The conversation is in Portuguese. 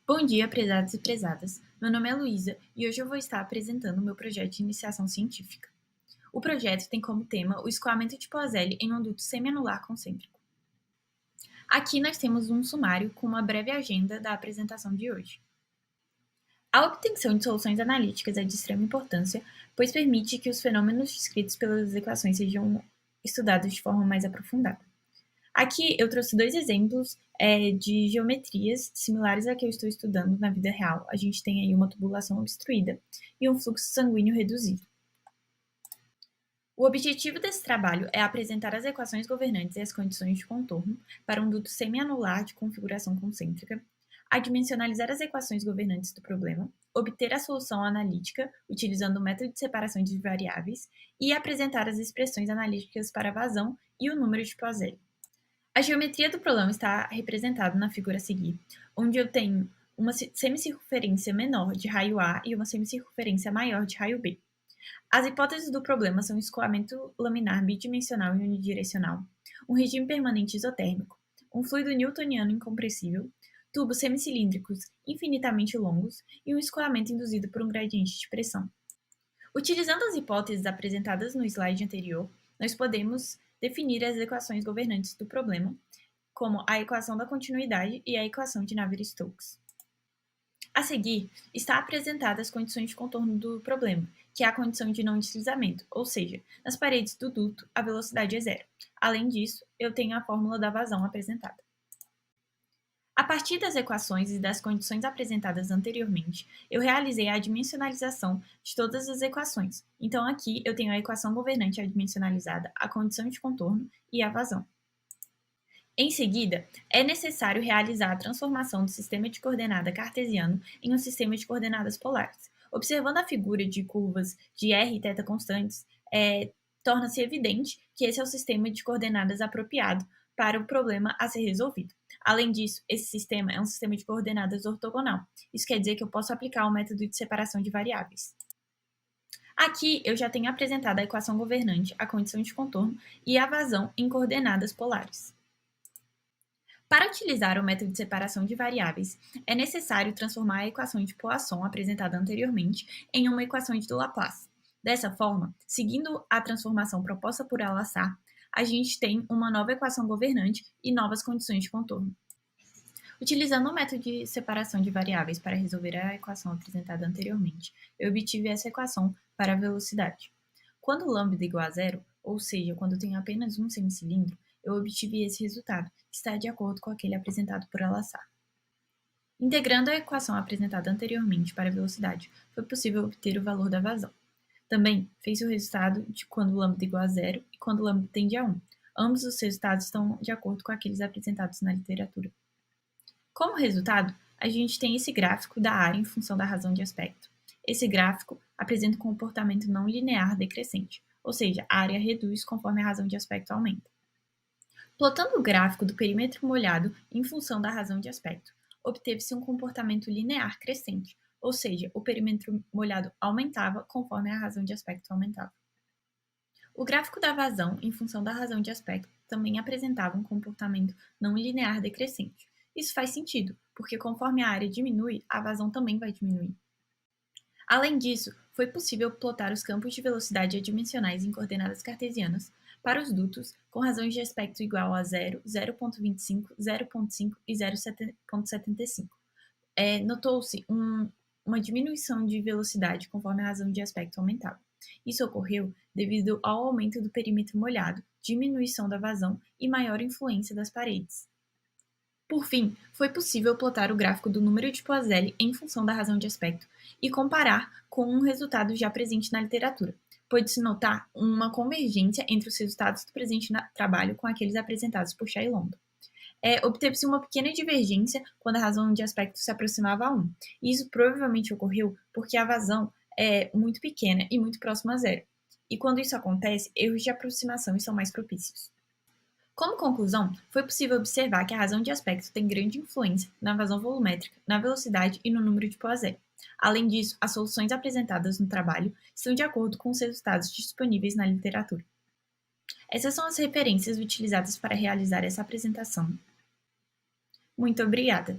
Bom dia, prezados e prezadas. Meu nome é Luísa e hoje eu vou estar apresentando o meu projeto de iniciação científica. O projeto tem como tema o escoamento de Poiseuille em um duto semianular concêntrico. Aqui nós temos um sumário com uma breve agenda da apresentação de hoje. A obtenção de soluções analíticas é de extrema importância, pois permite que os fenômenos descritos pelas equações sejam estudados de forma mais aprofundada. Aqui eu trouxe dois exemplos de geometrias similares à que eu estou estudando na vida real. A gente tem aí uma tubulação obstruída e um fluxo sanguíneo reduzido. O objetivo desse trabalho é apresentar as equações governantes e as condições de contorno para um duto semianular de configuração concêntrica, adimensionalizar as equações governantes do problema, obter a solução analítica utilizando o método de separação de variáveis e apresentar as expressões analíticas para a vazão e o número de Poiseuille. A geometria do problema está representada na figura a seguir, onde eu tenho uma semicircunferência menor de raio A e uma semicircunferência maior de raio B. As hipóteses do problema são escoamento laminar bidimensional e unidirecional, um regime permanente isotérmico, um fluido newtoniano incompressível, tubos semicilíndricos infinitamente longos e um escoamento induzido por um gradiente de pressão. Utilizando as hipóteses apresentadas no slide anterior, nós podemos definir as equações governantes do problema, como a equação da continuidade e a equação de Navier-Stokes. A seguir, está apresentadas as condições de contorno do problema, que é a condição de não deslizamento, ou seja, nas paredes do duto a velocidade é zero. Além disso, eu tenho a fórmula da vazão apresentada. A partir das equações e das condições apresentadas anteriormente, eu realizei a adimensionalização de todas as equações. Então aqui eu tenho a equação governante adimensionalizada, a condição de contorno e a vazão. Em seguida, é necessário realizar a transformação do sistema de coordenada cartesiano em um sistema de coordenadas polares. Observando a figura de curvas de r e θ constantes, torna-se evidente que esse é o sistema de coordenadas apropriado para o problema a ser resolvido. Além disso, esse sistema é um sistema de coordenadas ortogonal. Isso quer dizer que eu posso aplicar o método de separação de variáveis. Aqui eu já tenho apresentado a equação governante, a condição de contorno e a vazão em coordenadas polares. Para utilizar o método de separação de variáveis, é necessário transformar a equação de Poisson apresentada anteriormente em uma equação de Laplace. Dessa forma, seguindo a transformação proposta por Alassar, a gente tem uma nova equação governante e novas condições de contorno. Utilizando o método de separação de variáveis para resolver a equação apresentada anteriormente, eu obtive essa equação para a velocidade. Quando lambda é igual a zero, ou seja, quando eu tenho apenas um semicilindro, eu obtive esse resultado, que está de acordo com aquele apresentado por Alassar. Integrando a equação apresentada anteriormente para a velocidade, foi possível obter o valor da vazão. Também fez o resultado de quando lambda é igual a zero e quando lambda tende a 1. Ambos os resultados estão de acordo com aqueles apresentados na literatura. Como resultado, a gente tem esse gráfico da área em função da razão de aspecto. Esse gráfico apresenta um comportamento não linear decrescente, ou seja, a área reduz conforme a razão de aspecto aumenta. Plotando o gráfico do perímetro molhado em função da razão de aspecto, obteve-se um comportamento linear crescente, ou seja, o perímetro molhado aumentava conforme a razão de aspecto aumentava. O gráfico da vazão, em função da razão de aspecto, também apresentava um comportamento não linear decrescente. Isso faz sentido, porque conforme a área diminui, a vazão também vai diminuir. Além disso, foi possível plotar os campos de velocidade adimensionais em coordenadas cartesianas para os dutos com razões de aspecto igual a 0, 0,25, 0,5 e 0,75. Notou-se uma diminuição de velocidade conforme a razão de aspecto aumentava. Isso ocorreu devido ao aumento do perímetro molhado, diminuição da vazão e maior influência das paredes. Por fim, foi possível plotar o gráfico do número de Poiseuille em função da razão de aspecto e comparar com um resultado já presente na literatura. Pode-se notar uma convergência entre os resultados do presente trabalho com aqueles apresentados por Shai Londo. Obteve-se uma pequena divergência quando a razão de aspecto se aproximava a 1. E isso provavelmente ocorreu porque a vazão é muito pequena e muito próxima a zero. E quando isso acontece, erros de aproximação são mais propícios. Como conclusão, foi possível observar que a razão de aspecto tem grande influência na vazão volumétrica, na velocidade e no número de Poiseuille. Além disso, as soluções apresentadas no trabalho estão de acordo com os resultados disponíveis na literatura. Essas são as referências utilizadas para realizar essa apresentação. Muito obrigada!